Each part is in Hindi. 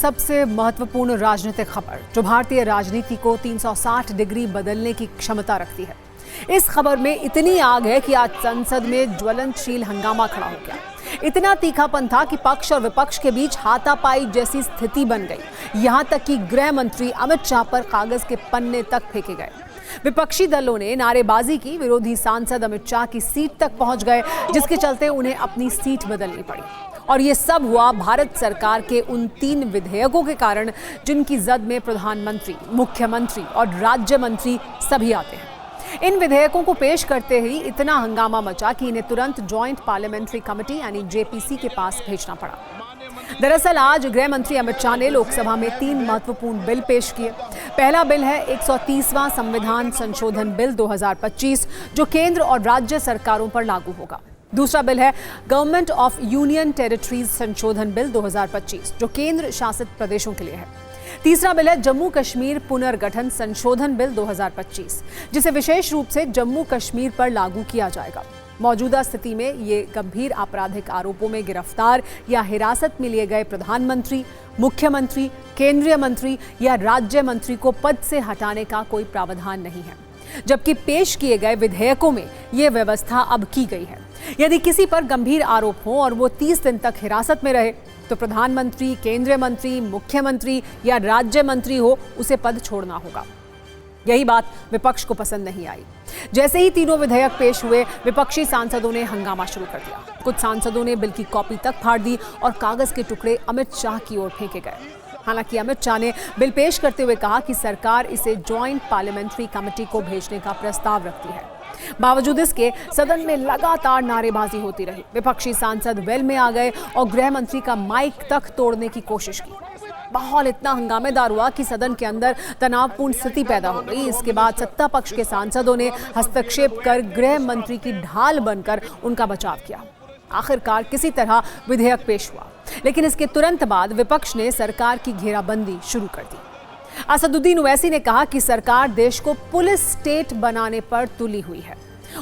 सबसे महत्वपूर्ण राजनीतिक खबर जो भारतीय राजनीति को 360 डिग्री बदलने की क्षमता रखती है। इस खबर में इतनी आग है कि आज संसद में ज्वलनशील हंगामा खड़ा हो गया। इतना तीखापन था कि पक्ष और विपक्ष के बीच हाथापाई जैसी स्थिति बन गई। यहां तक कि गृह मंत्री अमित शाह पर कागज के पन्ने तक फेंके गए। विपक्षी दलों ने नारेबाजी की। विरोधी सांसद अमित शाह की सीट तक पहुंच गए, जिसके चलते उन्हें अपनी सीट बदलनी पड़ी। और ये सब हुआ भारत सरकार के उन 3 विधेयकों के कारण जिनकी जद में प्रधानमंत्री, मुख्यमंत्री और राज्य मंत्री सभी आते हैं। इन विधेयकों को पेश करते ही इतना हंगामा मचा कि इन्हें तुरंत जॉइंट पार्लियामेंट्री कमेटी यानी जेपीसी के पास भेजना पड़ा। दरअसल आज गृह मंत्री अमित शाह ने लोकसभा में 3 महत्वपूर्ण बिल पेश किए। पहला बिल है 130वां संविधान संशोधन बिल 2025 जो केंद्र और राज्य सरकारों पर लागू होगा। दूसरा बिल है गवर्नमेंट ऑफ यूनियन टेरिटरीज संशोधन बिल 2025 जो केंद्र शासित प्रदेशों के लिए है। तीसरा बिल है जम्मू कश्मीर पुनर्गठन संशोधन बिल 2025 जिसे विशेष रूप से जम्मू कश्मीर पर लागू किया जाएगा। मौजूदा स्थिति में ये गंभीर आपराधिक आरोपों में गिरफ्तार या हिरासत में लिए गए प्रधानमंत्री, मुख्यमंत्री, केंद्रीय मंत्री या राज्य मंत्री को पद से हटाने का कोई प्रावधान नहीं है, जबकि पेश किए गए विधेयकों में ये व्यवस्था अब की गई है। यदि किसी पर गंभीर आरोप हो और वो 30 दिन तक हिरासत में रहे तो प्रधानमंत्री, केंद्रीय मंत्री, मुख्यमंत्री या राज्य मंत्री हो उसे पद छोड़ना होगा। यही बात विपक्ष को पसंद नहीं आई। जैसे ही तीनों विधेयक पेश हुए, विपक्षी सांसदों ने हंगामा शुरू कर दिया। कुछ सांसदों ने बिल की कॉपी तक फाड़ दी और कागज के टुकड़े अमित शाह की ओर फेंके गए। हालांकि अमित शाह ने बिल पेश करते हुए कहा कि सरकार इसे जॉइंट पार्लियामेंट्री कमेटी को भेजने का प्रस्ताव रखती है। बावजूद इसके सदन में लगातार नारेबाजी होती रही। विपक्षी सांसद वेल में आ गए और गृह मंत्री का माइक तक तोड़ने की कोशिश की। माहौल इतना हंगामेदार हुआ कि सदन के अंदर तनावपूर्ण स्थिति पैदा हो गई। इसके बाद सत्ता पक्ष के सांसदों ने हस्तक्षेप कर गृह मंत्री की ढाल बनकर उनका बचाव किया। आखिरकार किसी तरह विधेयक पेश हुआ, लेकिन इसके तुरंत बाद विपक्ष ने सरकार की घेराबंदी शुरू कर दी। असदुद्दीन ओवैसी ने कहा कि सरकार देश को पुलिस स्टेट बनाने पर तुली हुई है।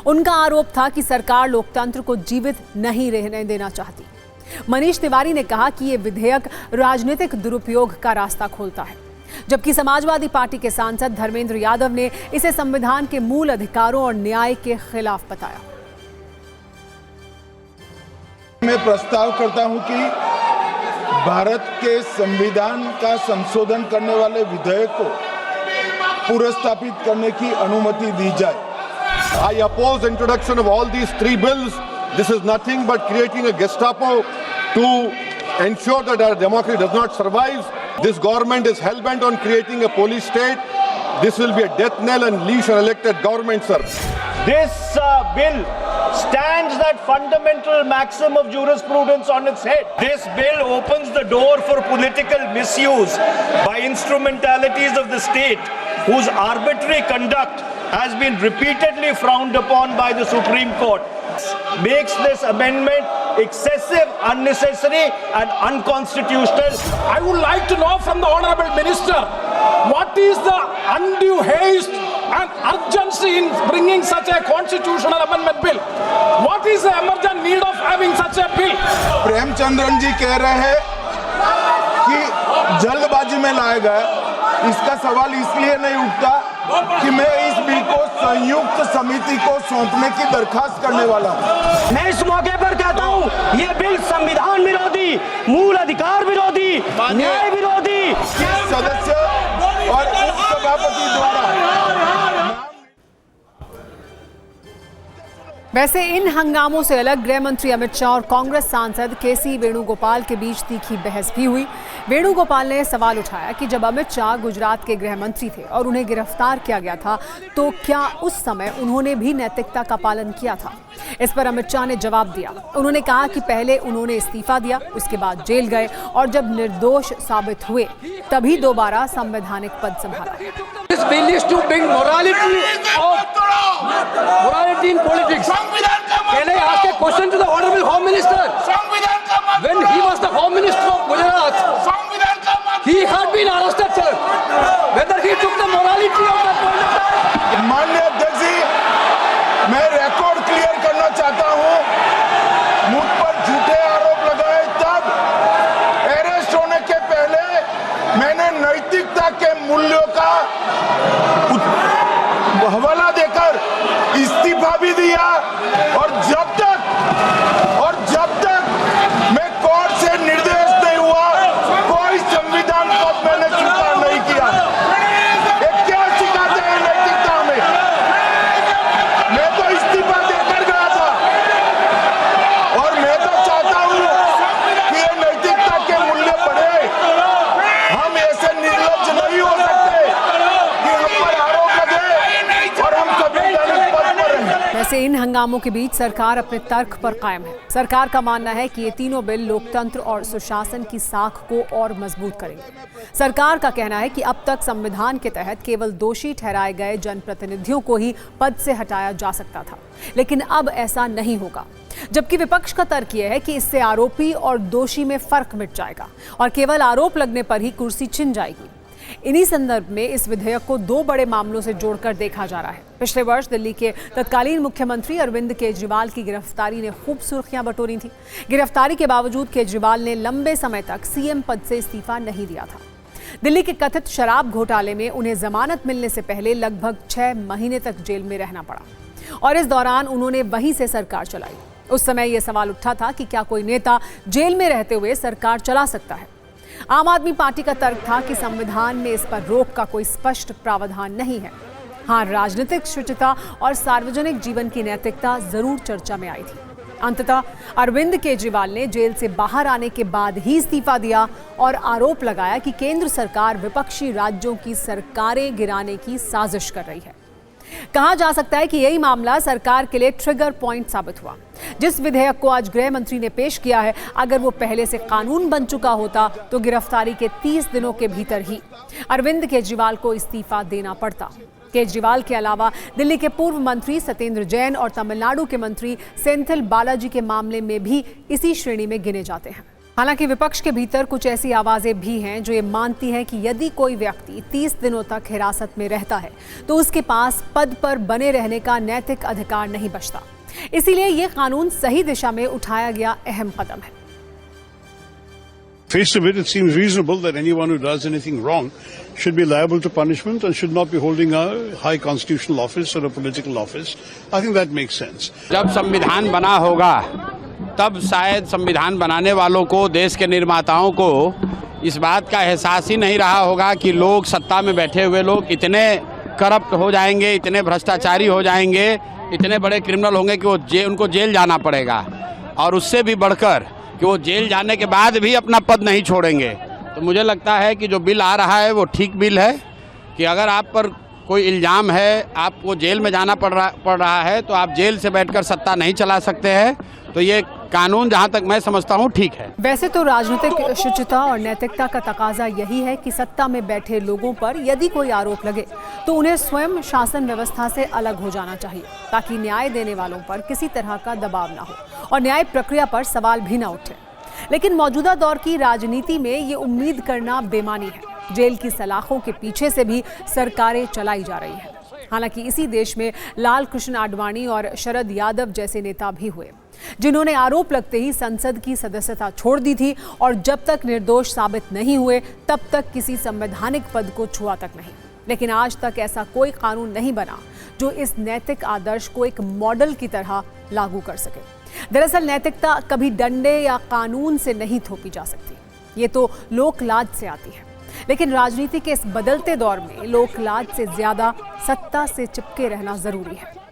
उनका आरोप था कि सरकार लोकतंत्र को जीवित नहीं रहने देना चाहती। मनीष तिवारी ने कहा कि ये विधेयक राजनीतिक दुरुपयोग का रास्ता खोलता है, जबकि समाजवादी पार्टी के सांसद धर्मेंद्र यादव ने इसे संविधान के मूल अधिकारों और न्याय के खिलाफ बताया। मैं प्रस्ताव करता हूं कि भारत के संविधान का संशोधन करने वाले विधेयक को पुनर्स्थापित करने की अनुमति दी जाए। I oppose introduction of all these 3 bills. This is nothing but creating a Gestapo to ensure that our democracy does not survive. This government is hell-bent on creating a police state. This will be a death knell and leash an elected government, sir. This bill stands that fundamental maxim of jurisprudence on its head. This bill opens the door for political misuse by instrumentalities of the state whose arbitrary conduct has been repeatedly frowned upon by the Supreme Court. Makes this amendment excessive, unnecessary and unconstitutional. I would like to know from the Honourable Minister, what is the undue haste and urgency in bringing such a constitutional amendment bill? What is the emergent need of having such a bill? Premachandran जी कह रहे हैं कि जल्दबाजी में लाया गया। इसका सवाल इसलिए नहीं उठता कि मैं इस बिल को संयुक्त समिति को सौंपने की दरखास्त करने वाला हूं। मैं इस मौके पर कहता हूं, ये बिल संविधान विरोधी, मूल अधिकार विरोधी, न्याय विरोधी। सदस्य और उपसभापति द्वारा। वैसे इन हंगामों से अलग गृह मंत्री अमित शाह और कांग्रेस सांसद केसी वेणुगोपाल के बीच तीखी बहस भी हुई। वेणुगोपाल ने सवाल उठाया कि जब अमित शाह गुजरात के गृह मंत्री थे और उन्हें गिरफ्तार किया गया था तो क्या उस समय उन्होंने भी नैतिकता का पालन किया था। इस पर अमित शाह ने जवाब दिया। उन्होंने कहा कि पहले उन्होंने इस्तीफा दिया, उसके बाद जेल गए और जब निर्दोष साबित हुए तभी दोबारा संवैधानिक पद संभाला। This bill is to bring morality in politics. Can I ask a question to the Honourable Home Minister? When he was the Home Minister of Gujarat, he had been arrested, sir. Whether he took the morality of the politics? माननीय अध्यक्ष जी, मैं रिकॉर्ड क्लियर करना चाहता हूं। मुझ पर झूठे आरोप लगाए तब अरेस्ट होने के पहले मैंने नैतिकता के मूल्यों का हवाला देकर इस्तीफा भी दिया और जब तक मैं कोर्ट से निर्देश नहीं हुआ कोई संविधान पद मैंने स्वीकार नहीं किया। ये क्या सिखाते हैं नैतिकता में? मैं तो इस्तीफा देकर गया था और मैं तो चाहता हूं कि ये नैतिकता के मूल्य बढ़े। हम ऐसे निर्लज्ज नहीं हो सकते कि हम पर आरोप लगे और हम संवैधानिक पद पर रहें। वैसे इन हंगामों के बीच सरकार अपने तर्क पर कायम है। सरकार का मानना है कि ये तीनों बिल लोकतंत्र और सुशासन की साख को और मजबूत करेंगे। सरकार का कहना है कि अब तक संविधान के तहत केवल दोषी ठहराए गए जनप्रतिनिधियों को ही पद से हटाया जा सकता था, लेकिन अब ऐसा नहीं होगा। जबकि विपक्ष का तर्क यह है कि इससे आरोपी और दोषी में फर्क मिट जाएगा और केवल आरोप लगने पर ही कुर्सी छिन जाएगी। इन्हीं संदर्भ में इस विधेयक को दो बड़े मामलों से जोड़कर देखा जा रहा है। पिछले वर्ष दिल्ली के तत्कालीन मुख्यमंत्री अरविंद केजरीवाल की गिरफ्तारी ने खूब सुर्खियां बटोरी थी। गिरफ्तारी के बावजूद केजरीवाल ने लंबे समय तक सीएम पद से इस्तीफा नहीं दिया था। दिल्ली के कथित शराब घोटाले में उन्हें जमानत मिलने से पहले लगभग 6 महीने तक जेल में रहना पड़ा और इस दौरान उन्होंने वहीं से सरकार चलाई। उस समय यह सवाल उठा था कि क्या कोई नेता जेल में रहते हुए सरकार चला सकता है। आम आदमी पार्टी का तर्क था कि संविधान में इस पर रोक का कोई स्पष्ट प्रावधान नहीं है। हाँ, राजनीतिक शुचिता और सार्वजनिक जीवन की नैतिकता जरूर चर्चा में आई थी। अंततः अरविंद केजरीवाल ने जेल से बाहर आने के बाद ही इस्तीफा दिया और आरोप लगाया कि केंद्र सरकार विपक्षी राज्यों की सरकारें गिराने की साजिश कर रही है। कहा जा सकता है कि यही मामला सरकार के लिए ट्रिगर पॉइंट साबित हुआ। जिस विधेयक को आज गृह मंत्री ने पेश किया है, अगर वो पहले से कानून बन चुका होता तो गिरफ्तारी के 30 दिनों के भीतर ही अरविंद केजरीवाल को इस्तीफा देना पड़ता। केजरीवाल के अलावा दिल्ली के पूर्व मंत्री सत्येंद्र जैन और तमिलनाडु के मंत्री सेंथिल बालाजी के मामले में भी इसी श्रेणी में गिने जाते हैं। हालांकि विपक्ष के भीतर कुछ ऐसी आवाजें भी हैं जो ये मानती हैं कि यदि कोई व्यक्ति 30 दिनों तक हिरासत में रहता है तो उसके पास पद पर बने रहने का नैतिक अधिकार नहीं बचता। इसीलिए ये कानून सही दिशा में उठाया गया अहम कदम है। Face of it, it seems reasonable that anyone who does anything wrong should be liable to punishment and should not be holding a high constitutional office or a political office. I think that makes sense. जब संविधान बना होगा तब शायद संविधान बनाने वालों को, देश के निर्माताओं को इस बात का एहसास ही नहीं रहा होगा कि लोग, सत्ता में बैठे हुए लोग इतने करप्ट हो जाएंगे, इतने भ्रष्टाचारी हो जाएंगे, इतने बड़े क्रिमिनल होंगे कि उनको जेल जाना पड़ेगा और उससे भी बढ़कर कि वो जेल जाने के बाद भी अपना पद नहीं छोड़ेंगे। तो मुझे लगता है कि जो बिल आ रहा है वो ठीक बिल है कि अगर आप पर कोई इल्ज़ाम है, आपको जेल में जाना पड़ रहा है तो आप जेल से बैठकर सत्ता नहीं चला सकते हैं। तो ये कानून जहां तक मैं समझता हूं ठीक है। वैसे तो राजनीतिक शुचिता और नैतिकता का तकाजा यही है कि सत्ता में बैठे लोगों पर यदि कोई आरोप लगे तो उन्हें स्वयं शासन व्यवस्था से अलग हो जाना चाहिए ताकि न्याय देने वालों पर किसी तरह का दबाव ना हो और न्याय प्रक्रिया पर सवाल भी ना उठे। लेकिन मौजूदा दौर की राजनीति में ये उम्मीद करना बेमानी है। जेल की सलाखों के पीछे से भी सरकारें चलाई जा रही हैं। हालांकि इसी देश में लाल कृष्ण आडवाणी और शरद यादव जैसे नेता भी हुए जिन्होंने आरोप लगते ही संसद की सदस्यता छोड़ दी थी और जब तक निर्दोष साबित नहीं हुए तब तक किसी संवैधानिक पद को छुआ तक नहीं। लेकिन आज तक ऐसा कोई कानून नहीं बना जो इस नैतिक आदर्श को एक मॉडल की तरह लागू कर सके। दरअसल नैतिकता कभी डंडे या कानून से नहीं थोपी जा सकती, ये तो लोक लाज से आती है। लेकिन राजनीति के इस बदलते दौर में लोक लाज से ज्यादा सत्ता से चिपके रहना जरूरी है।